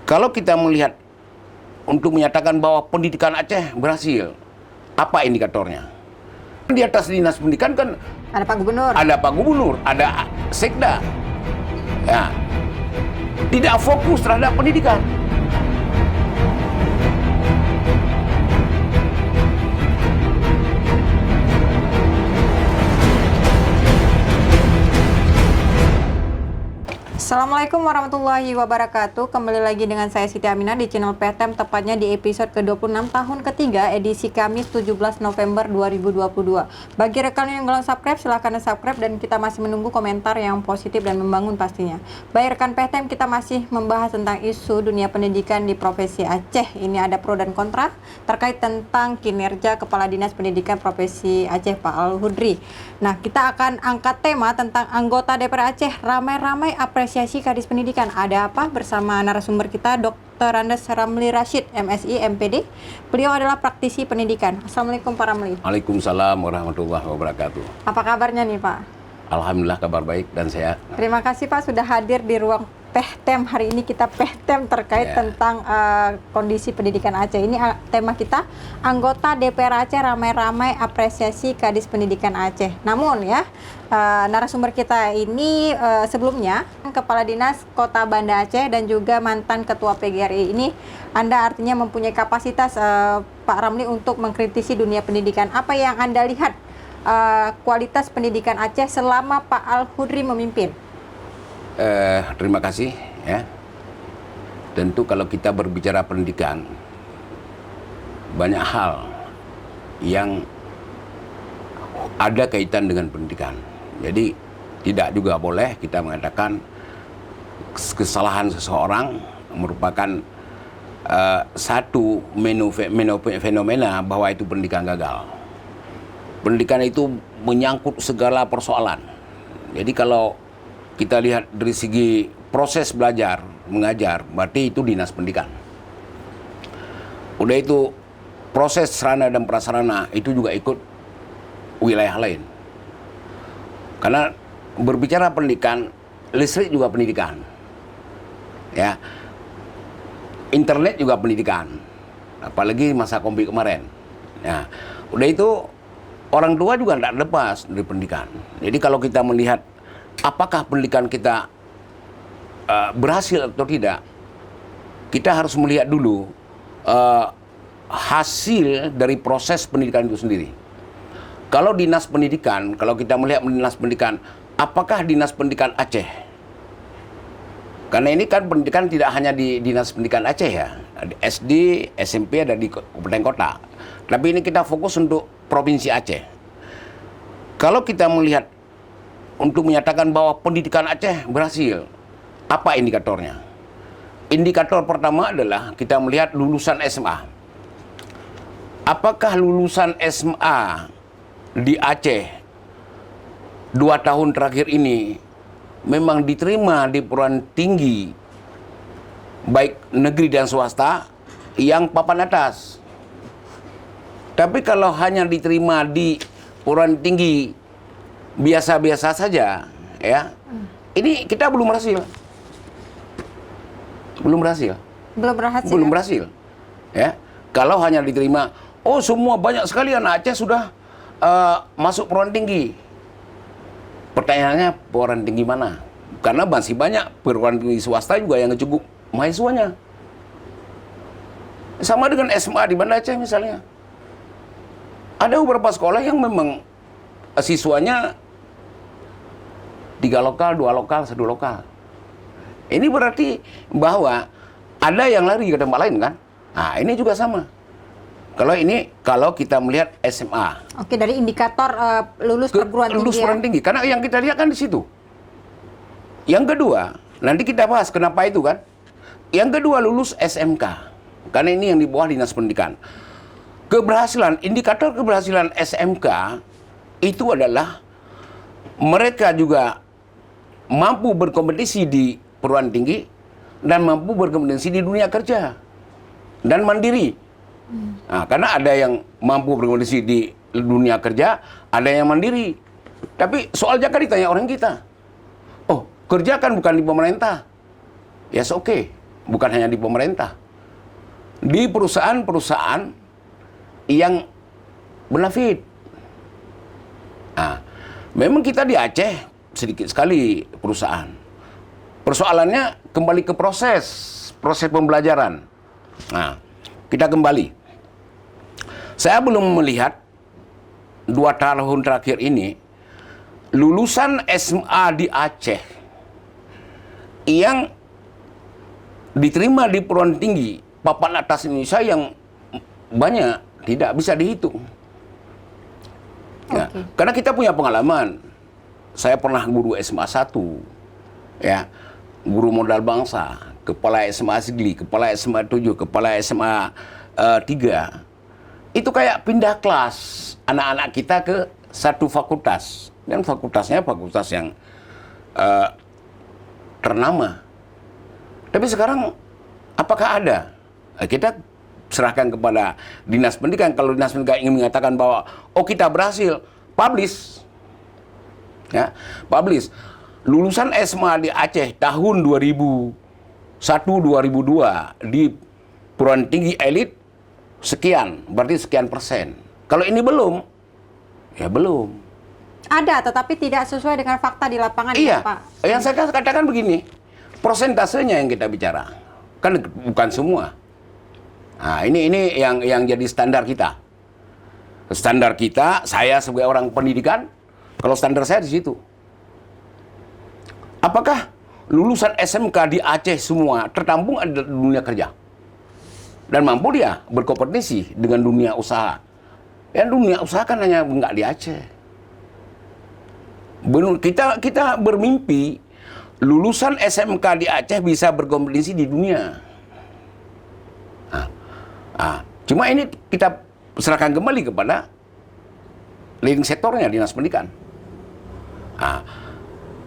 Kalau kita melihat untuk menyatakan bahwa pendidikan Aceh berhasil, apa indikatornya? Di atas dinas pendidikan kan Ada Pak Gubernur. ada Sekda. Ya. Tidak fokus terhadap pendidikan. Assalamualaikum warahmatullahi wabarakatuh. Kembali lagi dengan saya Siti Aminah di channel PTM, tepatnya di episode ke-26 tahun ketiga edisi Kamis 17 November 2022. Bagi rekan yang belum subscribe, silahkan subscribe dan kita masih menunggu komentar yang positif dan membangun pastinya. Baik rekan PTM, kita masih membahas tentang isu dunia pendidikan di Provinsi Aceh. Ini ada pro dan kontra terkait tentang kinerja Kepala Dinas Pendidikan Provinsi Aceh Pak Al-Hudri. Nah, kita akan angkat tema tentang anggota DPR Aceh ramai-ramai apresiasi Kadis Pendidikan. Ada apa? Bersama narasumber kita Dr. Andes Ramli Rashid, MSI, MPD. Beliau adalah praktisi pendidikan. Assalamualaikum Pak Ramli. Waalaikumsalam warahmatullahi wabarakatuh. Apa kabarnya nih Pak? Alhamdulillah kabar baik dan sehat. Terima kasih Pak sudah hadir di ruang PEHTEM. Hari ini kita PEHTEM terkait tentang kondisi pendidikan Aceh. Ini tema kita, anggota DPR Aceh ramai-ramai apresiasi Kadis Pendidikan Aceh. Namun ya, narasumber kita ini sebelumnya Kepala Dinas Kota Banda Aceh dan juga mantan Ketua PGRI. Ini Anda artinya mempunyai kapasitas Pak Ramli untuk mengkritisi dunia pendidikan. Apa yang Anda lihat kualitas pendidikan Aceh selama Pak Al-Hudri memimpin? Terima kasih ya. Tentu kalau kita berbicara pendidikan, banyak hal yang ada kaitan dengan pendidikan. Jadi tidak juga boleh kita mengatakan kesalahan seseorang merupakan satu fenomena bahwa itu pendidikan gagal. Pendidikan itu menyangkut segala persoalan. Jadi kalau kita lihat dari segi proses belajar, mengajar, berarti itu dinas pendidikan. Udah itu proses sarana dan prasarana itu juga ikut wilayah lain. Karena berbicara pendidikan, listrik juga pendidikan. Ya. Internet juga pendidikan. Apalagi masa Covid kemarin. Ya. Udah itu orang tua juga tidak lepas dari pendidikan. Jadi kalau kita melihat apakah pendidikan kita berhasil atau tidak, kita harus melihat dulu hasil dari proses pendidikan itu sendiri. Kalau dinas pendidikan, kalau kita melihat dinas pendidikan, apakah dinas pendidikan Aceh? Karena ini kan pendidikan tidak hanya di dinas pendidikan Aceh ya, di SD, SMP ada di kabupaten kota. Tapi ini kita fokus untuk Provinsi Aceh. Kalau kita melihat untuk menyatakan bahwa pendidikan Aceh berhasil, apa indikatornya? Indikator pertama adalah kita melihat lulusan SMA. Apakah lulusan SMA di Aceh 2 tahun terakhir ini memang diterima di perguruan tinggi baik negeri dan swasta yang papan atas? Tapi kalau hanya diterima di perguruan tinggi biasa-biasa saja, ya, ini kita belum berhasil. Belum berhasil. Belum berhasil. Ya, kalau hanya diterima, oh semua banyak sekali anak Aceh sudah masuk perguruan tinggi. Pertanyaannya perguruan tinggi mana? Karena masih banyak perguruan tinggi swasta juga yang cukup mahasiswanya. Sama dengan SMA di Banda Aceh misalnya. Ada beberapa sekolah yang memang siswanya 3 lokal, 2 lokal, 1 lokal. Ini berarti bahwa ada yang lari ke tempat lain kan? Nah, ini juga sama. Kalau kita melihat SMA. Oke, dari indikator lulus perguruan tinggi. Lulus perguruan tinggi. Karena yang kita lihat kan di situ. Yang kedua, nanti kita bahas kenapa itu kan. Yang kedua lulus SMK. Karena ini yang di bawah dinas pendidikan. Keberhasilan, indikator keberhasilan SMK itu adalah mereka juga mampu berkompetisi di perguruan tinggi dan mampu berkompetisi di dunia kerja dan mandiri. Nah, karena ada yang mampu berkompetisi di dunia kerja, ada yang mandiri. Tapi soal Jakarta ditanya orang kita, oh kerja kan bukan di pemerintah, yes oke. bukan hanya di pemerintah, di perusahaan-perusahaan yang benefit. Nah, memang kita di Aceh sedikit sekali perusahaan. Persoalannya kembali ke proses pembelajaran. Nah, kita kembali. Saya belum melihat 2 tahun terakhir ini lulusan SMA di Aceh yang diterima di perguruan tinggi papan atas Indonesia yang banyak, tidak bisa dihitung. Ya, karena kita punya pengalaman. Saya pernah guru SMA 1, ya, guru modal bangsa, kepala SMA Sigli, kepala SMA 7, kepala SMA 3. Itu kayak pindah kelas anak-anak kita ke satu fakultas. Dan fakultasnya fakultas yang ternama. Tapi sekarang apakah ada? Kita serahkan kepada Dinas Pendidikan. Kalau Dinas Pendidikan ingin mengatakan bahwa kita berhasil, publish. Ya, publish. Lulusan SMA di Aceh tahun 2001-2002 di perguruan tinggi elit sekian, berarti sekian persen. Kalau ini belum, ya belum. Ada, tetapi tidak sesuai dengan fakta di lapangan, Iya, ya, Pak. yang saya katakan begini, prosentasenya yang kita bicara, kan bukan semua. Nah, ini yang jadi standar kita. Standar kita, saya sebagai orang pendidikan, kalau standar saya di situ. Apakah lulusan SMK di Aceh semua tertampung di dunia kerja? Dan mampu dia berkompetisi dengan dunia usaha. Ya, dunia usaha kan hanya nggak di Aceh. Kita bermimpi lulusan SMK di Aceh bisa berkompetisi di dunia. Cuma ini kita serahkan kembali kepada leading sektornya, Dinas Pendidikan.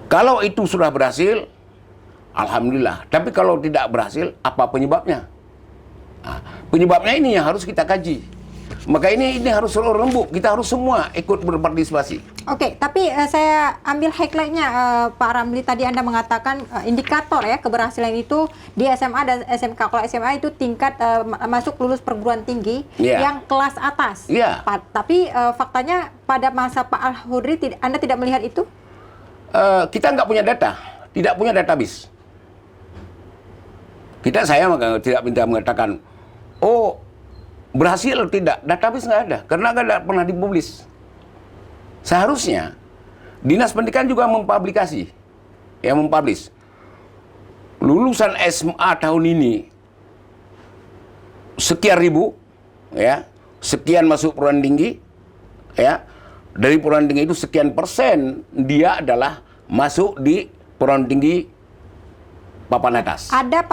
Kalau itu sudah berhasil, alhamdulillah. Tapi kalau tidak berhasil, apa penyebabnya? Penyebabnya ini yang harus kita kaji. Maka ini harus rembuk. Kita harus semua ikut berpartisipasi. Oke, tapi saya ambil highlight-nya, Pak Ramli. Tadi Anda mengatakan indikator ya keberhasilan itu di SMA dan SMK. Kalau SMA itu tingkat masuk lulus perguruan tinggi yang kelas atas. Tapi faktanya pada masa Pak Al-Hudri, Anda tidak melihat itu? Kita nggak punya data, tidak punya database. Saya tidak minta mengatakan, berhasil atau tidak, database nggak ada, karena nggak ada pernah dipublis. Seharusnya Dinas Pendidikan juga mempublikasi, mempublish. Lulusan SMA tahun ini sekian ribu, sekian masuk perguruan tinggi, dari perguruan tinggi itu sekian persen dia adalah masuk di perguruan tinggi papan atas. Ada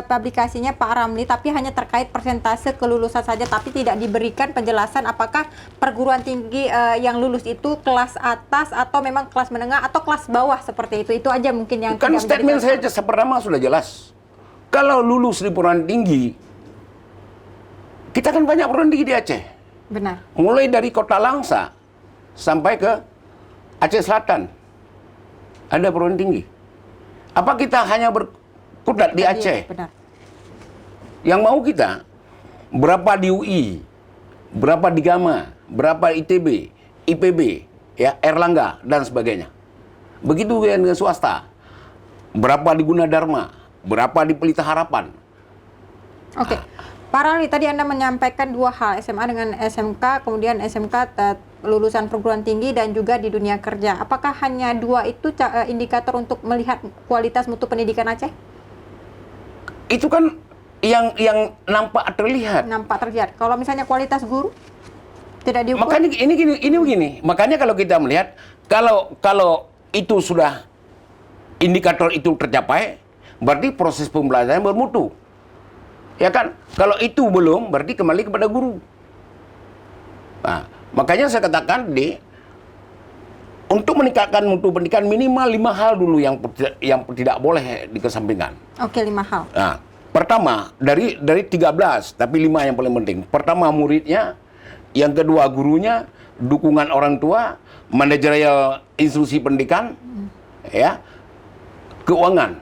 publikasinya Pak Ramli, tapi hanya terkait persentase kelulusan saja, tapi tidak diberikan penjelasan apakah perguruan tinggi yang lulus itu kelas atas atau memang kelas menengah atau kelas bawah seperti itu. Itu aja mungkin yang kan statement saya pertama sudah jelas. Kalau lulus di perguruan tinggi, kita kan banyak perguruan tinggi di Aceh. Benar. Mulai dari Kota Langsa sampai ke Aceh Selatan ada perguruan tinggi. Apa kita hanya berkutat di Aceh? Benar. Yang mau kita berapa di UI, berapa di Gama, berapa ITB, IPB, Erlangga dan sebagainya. Begitu dengan swasta. Berapa di Gunadarma, berapa di Pelita Harapan. Oke. Pak Ramli, tadi Anda menyampaikan dua hal, SMA dengan SMK, kemudian SMK lulusan perguruan tinggi dan juga di dunia kerja. Apakah hanya dua itu indikator untuk melihat kualitas mutu pendidikan Aceh? Itu kan yang nampak terlihat. Nampak terlihat. Kalau misalnya kualitas guru tidak diukur. Makanya ini begini. Makanya kalau kita melihat kalau itu sudah indikator itu tercapai, berarti proses pembelajaran bermutu. Ya kan? Kalau itu belum, berarti kembali kepada guru. Nah, makanya saya katakan untuk meningkatkan mutu pendidikan minimal 5 hal dulu yang tidak boleh dikesampingkan. Oke, 5 hal. Nah, pertama dari 13, tapi 5 yang paling penting. Pertama muridnya, yang kedua gurunya, dukungan orang tua, manajerial institusi pendidikan, keuangan.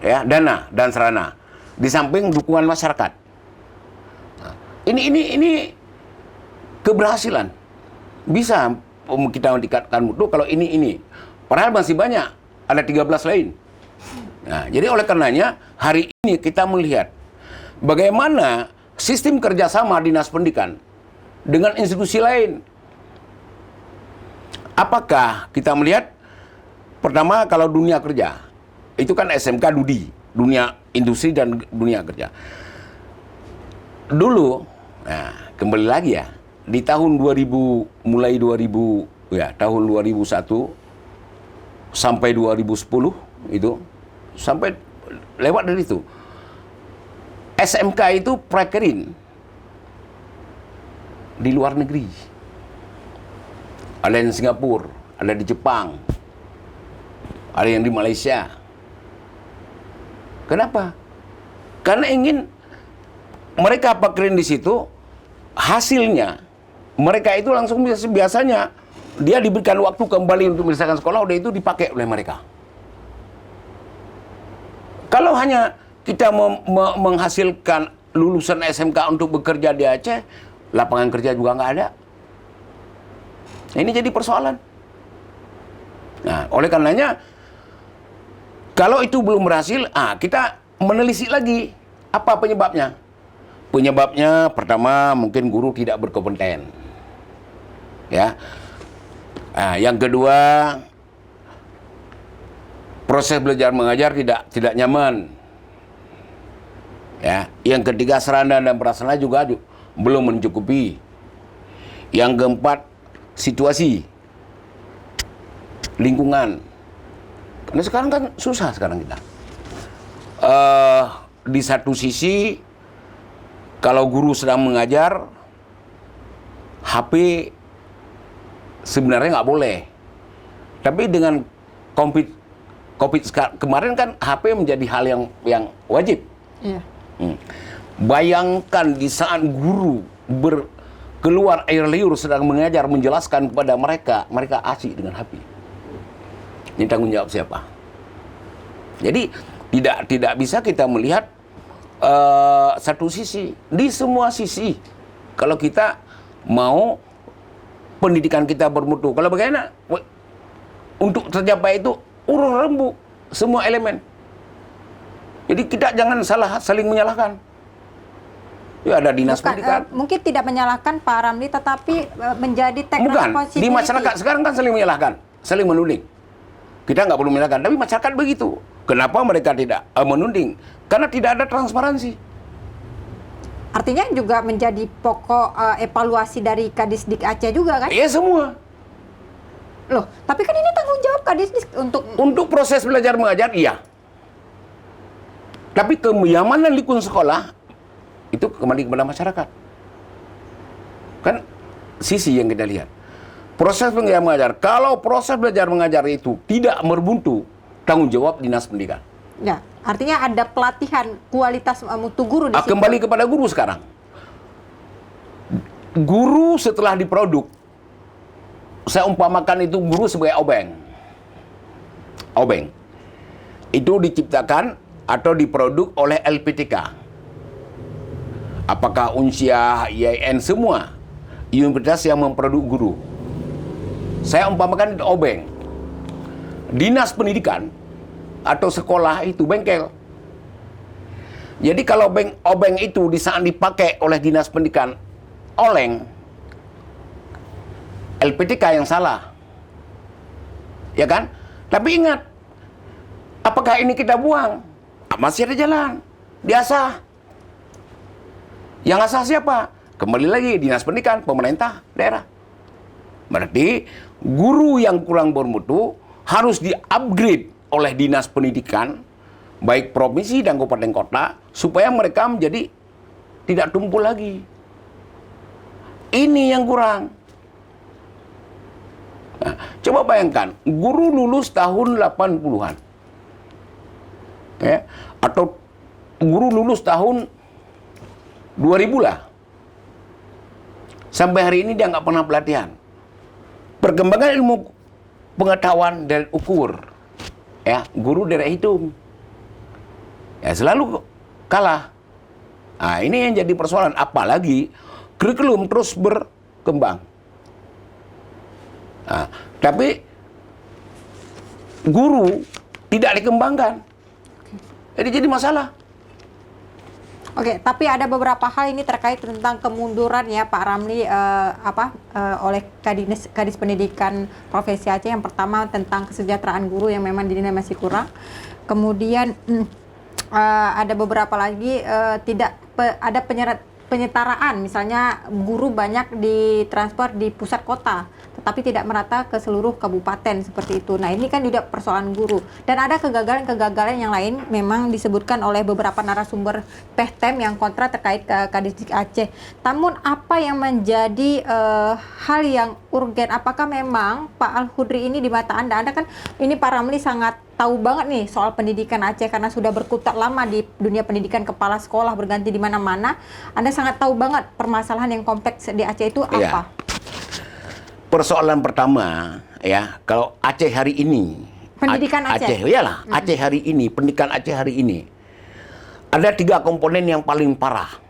ya, dana dan sarana. Di samping dukungan masyarakat. Nah, ini keberhasilan. Bisa kita meningkatkan mutu kalau ini. Padahal masih banyak, ada 13 lain. Nah, jadi oleh karenanya hari ini kita melihat bagaimana sistem kerjasama dinas pendidikan dengan institusi lain. Apakah kita melihat pertama kalau dunia kerja itu kan SMK Dudi, dunia industri dan dunia kerja. Dulu, nah, kembali lagi ya, di tahun 2000 mulai 2000 ya tahun 2001 sampai 2010 itu sampai lewat dari itu. SMK itu prakerin di luar negeri. Ada yang di Singapura, ada di Jepang, ada yang di Malaysia. Kenapa? Karena ingin mereka prakerin di situ, hasilnya mereka itu langsung biasanya dia diberikan waktu kembali untuk menyelesaikan sekolah, udah itu dipakai oleh mereka. Kalau hanya kita menghasilkan lulusan SMK untuk bekerja di Aceh, lapangan kerja juga nggak ada. Nah, ini jadi persoalan. Nah, oleh karenanya, kalau itu belum berhasil, kita menelisik lagi apa penyebabnya. Penyebabnya pertama mungkin guru tidak berkompeten, ya. Yang kedua, proses belajar mengajar tidak nyaman. Ya, yang ketiga sarana dan prasarana juga belum mencukupi. Yang keempat, situasi lingkungan. Karena sekarang kan susah sekarang kita. Di satu sisi kalau guru sedang mengajar, HP sebenarnya nggak boleh. Tapi dengan COVID kemarin kan HP menjadi hal yang wajib. Iya. Bayangkan di saat guru keluar air liur sedang mengajar, menjelaskan kepada mereka asik dengan HP. Ini tanggung jawab siapa? Jadi tidak bisa kita melihat satu sisi. Di semua sisi, kalau kita mau pendidikan kita bermutu, kalau bagaimana untuk tercapai itu urun rembuk semua elemen. Jadi kita jangan saling menyalahkan. Ya ada dinas pendidikan. Mungkin tidak menyalahkan Pak Ramli, tetapi menjadi teknik positif. Di masyarakat sekarang kan saling menyalahkan, saling menuding. Kita nggak perlu menyalahkan, tapi masyarakat begitu. Kenapa mereka tidak menuding? Karena tidak ada transparansi. Artinya juga menjadi pokok evaluasi dari Kadisdik Aceh juga kan? Iya semua. Loh, tapi kan ini tanggung jawab Kadisdik untuk proses belajar mengajar, iya. Tapi kenyamanan lingkungan sekolah itu kembali kepada masyarakat. Kan sisi yang kita lihat. Proses belajar mengajar. Kalau proses belajar mengajar itu tidak berbuntu, tanggung jawab dinas pendidikan. Ya, artinya ada pelatihan kualitas mutu guru di situ. Kembali kepada guru sekarang. Guru setelah diproduk, saya umpamakan itu guru sebagai obeng. Obeng. Itu diciptakan atau diproduk oleh LPTK. Apakah Unsyah, IAIN, semua universitas yang memproduk guru. Saya umpamakan itu obeng. Dinas pendidikan atau sekolah itu bengkel. Jadi kalau obeng itu di saat dipakai oleh dinas pendidikan oleng, LPTK yang salah. Ya kan? Tapi ingat, apakah ini kita buang? Masih ada jalan. Diasah. Yang asah siapa? Kembali lagi dinas pendidikan, pemerintah daerah. Berarti guru yang kurang bermutu harus di-upgrade oleh dinas pendidikan, baik provinsi dan kabupaten kota, supaya mereka menjadi tidak tumpul lagi. Ini yang kurang. Nah, coba bayangkan, guru lulus tahun 80-an. Ya, atau guru lulus tahun 2000 lah. Sampai hari ini dia nggak pernah pelatihan. Perkembangan ilmu pengetahuan dan ukur, ya, guru dari hitung. ya selalu kalah. Nah, ini yang jadi persoalan. Apalagi kurikulum terus berkembang. Nah, tapi guru tidak dikembangkan. Jadi masalah. Oke, tapi ada beberapa hal ini terkait tentang kemunduran ya Pak Ramli oleh Kadis Pendidikan Provinsi Aceh. Yang pertama tentang kesejahteraan guru yang memang dinilai masih kurang. Kemudian ada beberapa lagi ada penyetaraan, misalnya guru banyak ditransfer di pusat kota, tetapi tidak merata ke seluruh kabupaten seperti itu. Nah ini kan juga persoalan guru. Dan ada kegagalan-kegagalan yang lain memang disebutkan oleh beberapa narasumber PEHTEM yang kontra terkait Kadisdik Aceh. Namun apa yang menjadi hal yang urgen? Apakah memang Pak Al-Hudri ini di mata Anda kan ini Pak Ramli sangat tahu banget nih soal pendidikan Aceh karena sudah berkutat lama di dunia pendidikan, kepala sekolah berganti di mana-mana. Anda sangat tahu banget permasalahan yang kompleks di Aceh itu apa? Ya. Persoalan pertama ya, kalau Aceh hari ini, pendidikan Aceh. Iyalah, Aceh hari ini, pendidikan Aceh hari ini ada 3 komponen yang paling parah.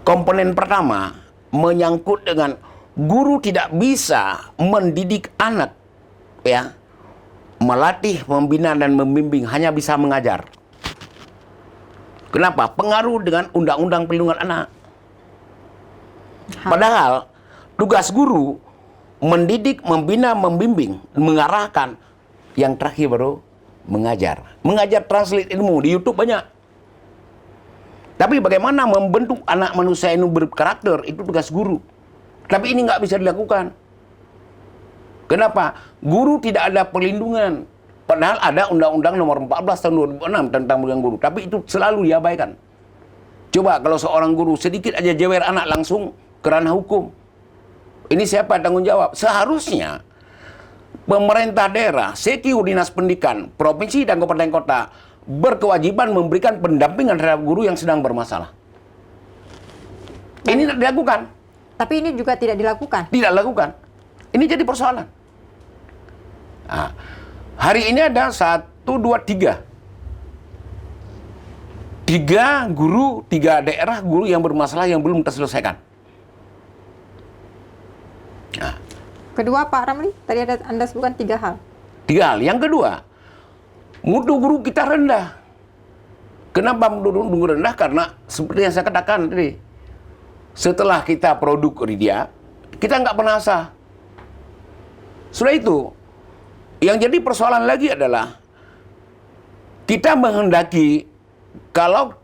Komponen pertama menyangkut dengan guru tidak bisa mendidik anak, ya, melatih, membina dan membimbing, hanya bisa mengajar. Kenapa? Pengaruh dengan Undang-Undang Perlindungan Anak. Padahal tugas guru mendidik, membina, membimbing, mengarahkan. Yang terakhir baru mengajar. Mengajar translate ilmu di YouTube banyak. Tapi bagaimana membentuk anak manusia ini berkarakter, itu tugas guru. Tapi ini nggak bisa dilakukan. Kenapa? Guru tidak ada perlindungan. Padahal ada Undang-Undang Nomor 14 Tahun 2006 tentang perlindungan guru. Tapi itu selalu diabaikan. Coba kalau seorang guru sedikit aja jewer anak langsung ke ranah hukum. Ini siapa tanggung jawab? Seharusnya pemerintah daerah, CQ Dinas Pendidikan, provinsi dan kabupaten kota berkewajiban memberikan pendampingan terhadap guru yang sedang bermasalah. Ini tidak dilakukan. Tapi ini juga tidak dilakukan. Tidak dilakukan. Ini jadi persoalan. Nah, hari ini ada 1, 2, 3. 3 guru, 3 daerah guru yang bermasalah yang belum terselesaikan. Nah, Kedua Pak Ramli, tadi Anda sebutkan 3 hal. 3 hal. Yang kedua, mutu guru kita rendah. Kenapa mutu guru rendah? Karena seperti yang saya katakan tadi, setelah kita produk Ridya, kita nggak pernah asah. Sudah itu, yang jadi persoalan lagi adalah kita menghendaki kalau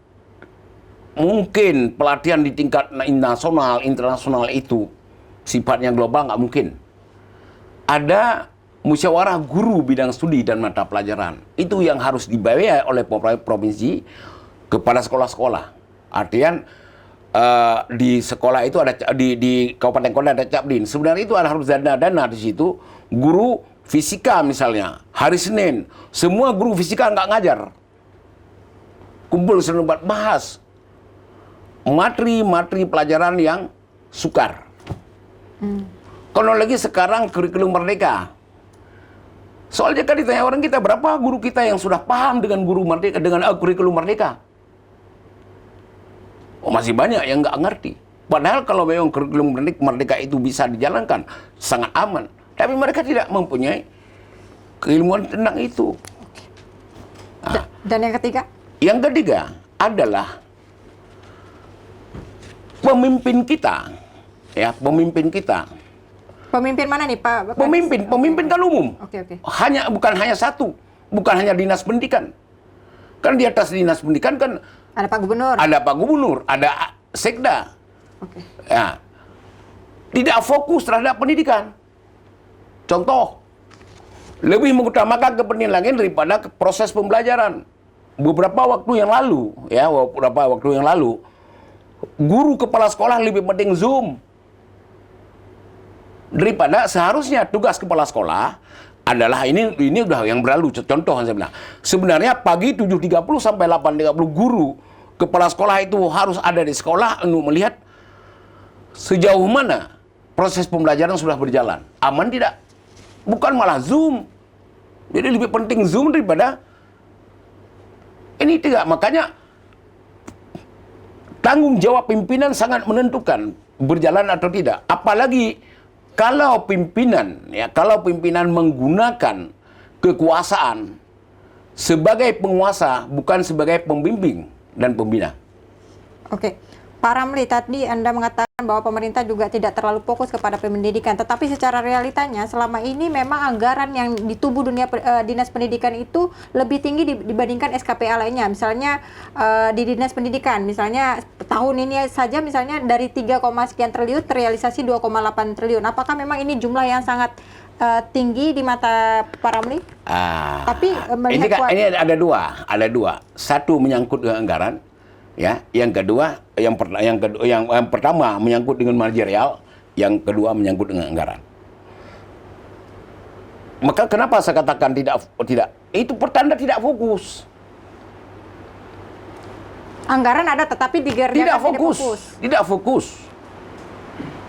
mungkin pelatihan di tingkat nasional, internasional itu sifatnya global, nggak mungkin. Ada musyawarah guru bidang studi dan mata pelajaran. Itu yang harus dibayar oleh provinsi kepada sekolah-sekolah. Artian di sekolah itu ada di kabupaten kota ada Capdin. Sebenarnya itu ada harus dana di situ. Guru fisika misalnya hari Senin semua guru fisika nggak ngajar. Kumpul serentak bahas materi pelajaran yang sukar. Kalau lagi sekarang kurikulum merdeka. Soalnya kan ditanya orang kita berapa guru kita yang sudah paham dengan guru merdeka dengan kurikulum merdeka. Oh, masih banyak yang nggak ngerti. Padahal kalau memang kurikulum merdeka itu bisa dijalankan, sangat aman. Tapi mereka tidak mempunyai keilmuan tentang itu. Nah, Dan yang ketiga? Yang ketiga adalah pemimpin kita. Ya, pemimpin kita. Pemimpin mana nih Pak? Pemimpin kan umum. Oke. Bukan hanya satu. Bukan hanya dinas pendidikan. Kan di atas dinas pendidikan kan Ada Pak Gubernur. ada Pak Gubernur, ada Sekda. Oke. Ya. Tidak fokus terhadap pendidikan. Contoh, lebih mengutamakan kepentingan lain daripada proses pembelajaran. Beberapa waktu yang lalu, guru kepala sekolah lebih penting Zoom daripada seharusnya tugas kepala sekolah adalah ini udah yang berlalu. Contoh saya bilang, sebenarnya pagi 7.30 sampai 8.30 guru kepala sekolah itu harus ada di sekolah untuk melihat sejauh mana proses pembelajaran sudah berjalan. Aman tidak? Bukan malah Zoom. Jadi lebih penting Zoom daripada Ini tidak, makanya tanggung jawab pimpinan sangat menentukan berjalan atau tidak. Apalagi kalau pimpinan menggunakan kekuasaan sebagai penguasa, bukan sebagai pembimbing dan pembina. Oke, Pak Ramli, tadi Anda mengatakan bahwa pemerintah juga tidak terlalu fokus kepada pendidikan, tetapi secara realitanya selama ini memang anggaran yang di tubuh dunia dinas pendidikan itu lebih tinggi dibandingkan SKPA lainnya. Misalnya di dinas pendidikan, misalnya tahun ini saja misalnya dari 3, sekian triliun terrealisasi 2,8 triliun. Apakah memang ini jumlah yang sangat tinggi di mata Pak Ramli? Tapi ini ada dua. Satu menyangkut dengan anggaran. Ya, yang kedua, yang pertama menyangkut dengan manajerial, yang kedua menyangkut dengan anggaran. Maka kenapa saya katakan tidak? Itu pertanda tidak fokus. Anggaran ada, tetapi digerjakan Tidak fokus.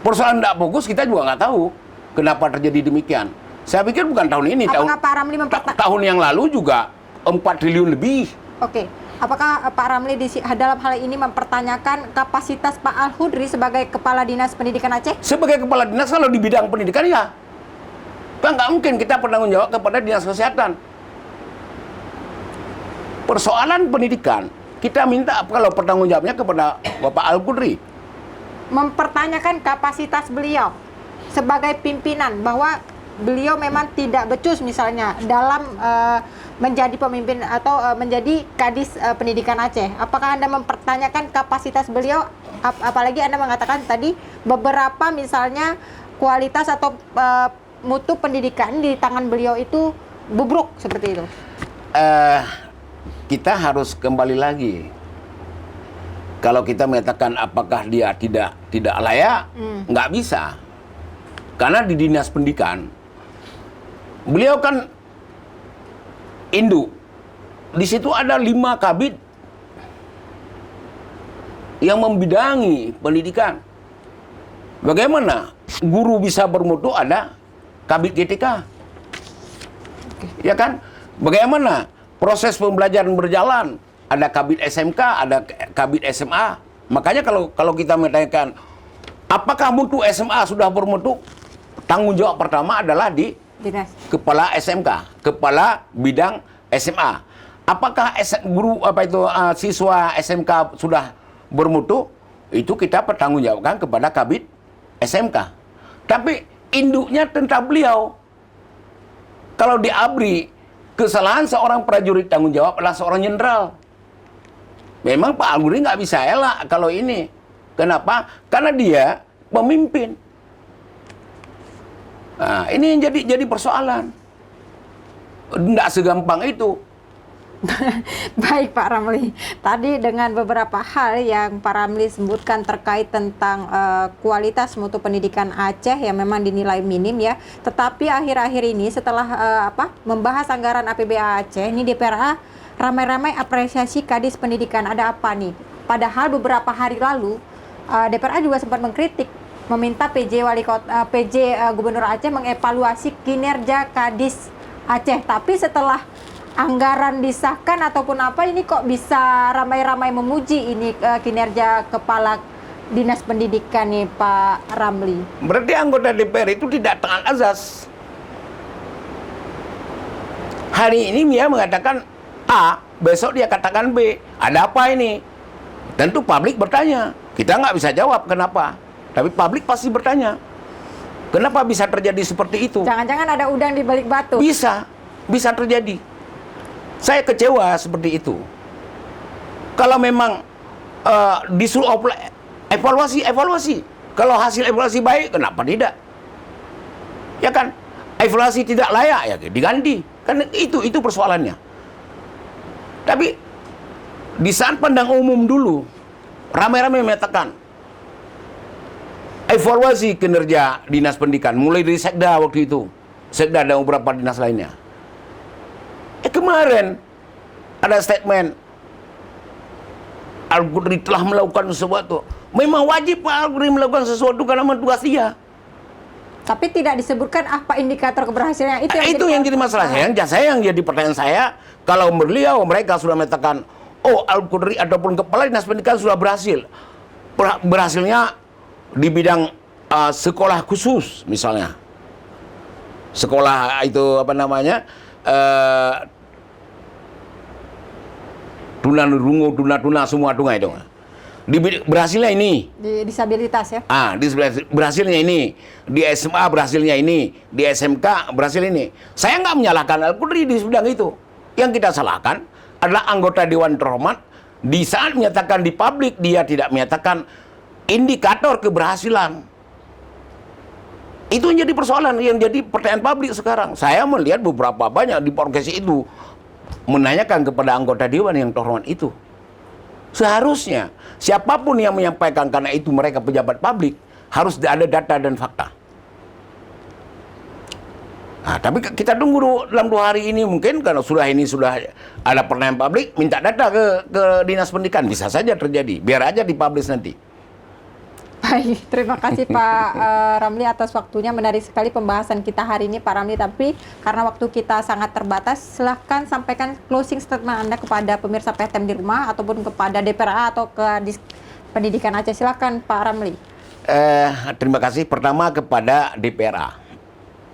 Persoalan tidak fokus kita juga nggak tahu kenapa terjadi demikian. Saya pikir bukan tahun ini, Apakah Pak Ramli tahun yang lalu juga 4 triliun lebih. Oke. Apakah Pak Ramli dalam hal ini mempertanyakan kapasitas Pak Al-Hudri sebagai Kepala Dinas Pendidikan Aceh? Sebagai Kepala Dinas, kalau di bidang pendidikan ya. Kan nggak mungkin kita bertanggung jawab kepada Dinas Kesehatan. Persoalan pendidikan, kita minta kalau pertanggung jawabnya kepada Bapak Al-Hudri. Mempertanyakan kapasitas beliau sebagai pimpinan, bahwa beliau memang tidak becus misalnya dalam menjadi pemimpin atau menjadi Kadis Pendidikan Aceh. Apakah Anda mempertanyakan kapasitas beliau? Apalagi Anda mengatakan tadi beberapa misalnya kualitas atau mutu pendidikan di tangan beliau itu bobrok seperti itu. Kita harus kembali lagi. Kalau kita mengatakan apakah dia tidak layak, nggak bisa. Karena di dinas pendidikan, beliau kan induk. Di situ ada 5 kabid yang membidangi pendidikan. Bagaimana guru bisa bermutu? Ada kabid GTK. Ya kan? Bagaimana proses pembelajaran berjalan? Ada kabid SMK, ada kabid SMA. Makanya kalau kita menanyakan apakah mutu SMA sudah bermutu? Tanggung jawab pertama adalah di Dinas. Kepala SMK, kepala bidang SMA. Apakah siswa SMK sudah bermutu? Itu kita pertanggungjawabkan kepada kabid SMK. Tapi induknya tentang beliau. Kalau di ABRI, kesalahan seorang prajurit tanggung jawab adalah seorang jenderal. Memang Pak Al-Hudri nggak bisa elak kalau ini. Kenapa? Karena dia pemimpin. Nah, ini yang jadi persoalan. Tidak segampang itu. Baik Pak Ramli, tadi dengan beberapa hal yang Pak Ramli sebutkan terkait tentang kualitas mutu pendidikan Aceh yang memang dinilai minim ya. Tetapi akhir-akhir ini setelah membahas anggaran APBA Aceh, ini DPRA ramai-ramai apresiasi Kadis Pendidikan. Ada apa nih? Padahal beberapa hari lalu DPRA juga sempat mengkritik, meminta PJ Gubernur Aceh mengevaluasi kinerja Kadis Aceh. Tapi setelah anggaran disahkan ataupun apa, ini kok bisa ramai-ramai memuji ini kinerja Kepala Dinas Pendidikan nih Pak Ramli. Berarti anggota DPR itu tidak taat azas. Hari ini dia mengatakan A, besok dia katakan B. Ada apa ini? Tentu publik bertanya. Kita nggak bisa jawab kenapa. Tapi publik pasti bertanya. Kenapa bisa terjadi seperti itu? Jangan-jangan ada udang di balik batu. Bisa terjadi. Saya kecewa seperti itu. Kalau memang disuruh evaluasi. Kalau hasil evaluasi baik, kenapa tidak? Ya kan? Evaluasi tidak layak, ya diganti. Kan itu persoalannya. Tapi di saat pandang umum dulu, ramai-ramai menyatakan evaluasi kinerja dinas pendidikan, mulai dari Sekda waktu itu, Sekda dan beberapa dinas lainnya. Kemarin ada statement Al-Hudri telah melakukan sesuatu. Memang wajib Pak Al-Hudri melakukan sesuatu karena tugas dia. Tapi tidak disebutkan apa indikator keberhasilan itu yang jadi masalah. Yang jadi pertanyaan saya, kalau beliau mereka sudah mengatakan oh Al-Qudri ataupun kepala dinas pendidikan sudah berhasil. Berhasilnya di bidang sekolah khusus misalnya. Sekolah itu apa namanya? Tuna semua tunga itu. Berhasilnya ini. Di disabilitas ya. Berhasilnya ini. Di SMA berhasilnya ini. Di SMK berhasil ini. Saya nggak menyalahkan Al-Qudri di bidang itu. Yang kita salahkan adalah anggota Dewan Terhormat di saat menyatakan di publik dia tidak menyatakan indikator keberhasilan. Itu yang jadi persoalan, yang jadi pertanyaan publik sekarang. Saya melihat beberapa banyak di podcast itu menanyakan kepada anggota Dewan yang terhormat itu. Seharusnya siapapun yang menyampaikan, karena itu mereka pejabat publik, harus ada data dan fakta. Nah, tapi kita tunggu dulu dalam 2 hari ini mungkin karena sudah ada pertanyaan publik, minta data ke Dinas Pendidikan, bisa saja terjadi. Biar aja dipublish nanti. Baik, terima kasih Pak Ramli atas waktunya. Menarik sekali pembahasan kita hari ini Pak Ramli, tapi karena waktu kita sangat terbatas, silahkan sampaikan closing statement Anda kepada pemirsa PTM di rumah ataupun kepada DPRA atau ke Pendidikan Aceh. Silahkan Pak Ramli. Terima kasih pertama kepada DPRA.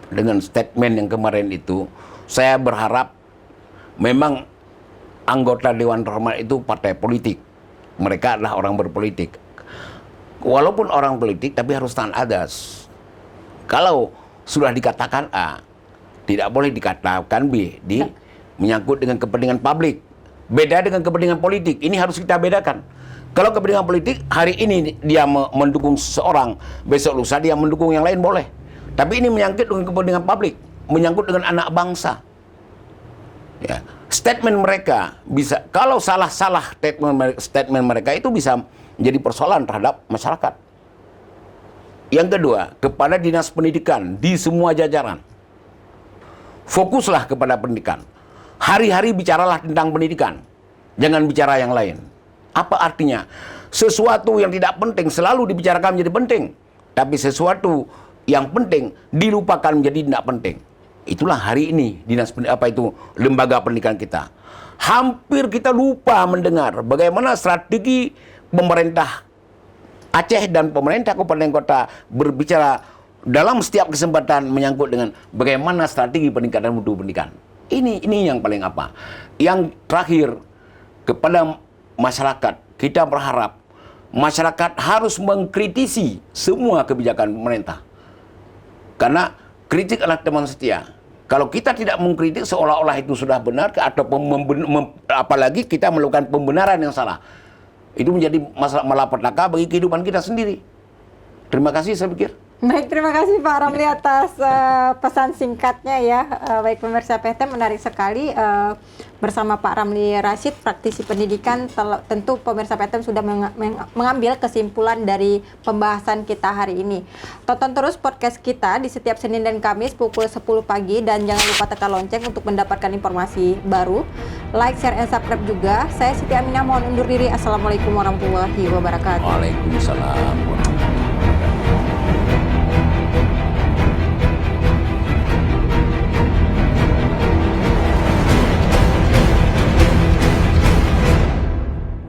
Dengan statement yang kemarin itu, saya berharap memang anggota Dewan Terhormat itu partai politik. Mereka adalah orang berpolitik. Walaupun orang politik, tapi harus tahan adas. Kalau sudah dikatakan A, tidak boleh dikatakan B. Menyangkut dengan kepentingan publik. Beda dengan kepentingan politik. Ini harus kita bedakan. Kalau kepentingan politik, hari ini dia mendukung seseorang, besok lusa dia mendukung yang lain boleh. Tapi ini menyangkut dengan kepentingan publik, menyangkut dengan anak bangsa. Ya, statement mereka bisa, kalau salah-salah statement mereka itu bisa menjadi persoalan terhadap masyarakat. Yang kedua, kepada Dinas Pendidikan di semua jajaran, fokuslah kepada pendidikan. Hari-hari bicaralah tentang pendidikan, jangan bicara yang lain. Apa artinya? Sesuatu yang tidak penting selalu dibicarakan menjadi penting, tapi sesuatu yang penting dilupakan menjadi tidak penting. Itulah hari ini lembaga pendidikan kita. Hampir kita lupa mendengar bagaimana strategi pemerintah Aceh dan pemerintah kabupaten kota berbicara dalam setiap kesempatan menyangkut dengan bagaimana strategi peningkatan mutu pendidikan. Ini yang paling apa. Yang terakhir, kepada masyarakat, kita berharap masyarakat harus mengkritisi semua kebijakan pemerintah. Karena kritik adalah teman setia. Kalau kita tidak mengkritik seolah-olah itu sudah benar, atau apalagi kita melakukan pembenaran yang salah, itu menjadi masalah malapetaka bagi kehidupan kita sendiri. Terima kasih, saya pikir. Baik, terima kasih Pak Ramli atas pesan singkatnya ya. Baik pemirsa PTM, menarik sekali bersama Pak Ramli Rashid, praktisi pendidikan. Tentu pemirsa PTM sudah mengambil kesimpulan dari pembahasan kita hari ini. Tonton terus podcast kita di setiap Senin dan Kamis pukul 10 pagi dan jangan lupa tekan lonceng untuk mendapatkan informasi baru. Like, share, and subscribe juga. Saya Siti Aminah mohon undur diri. Assalamualaikum warahmatullahi wabarakatuh. Waalaikumsalam.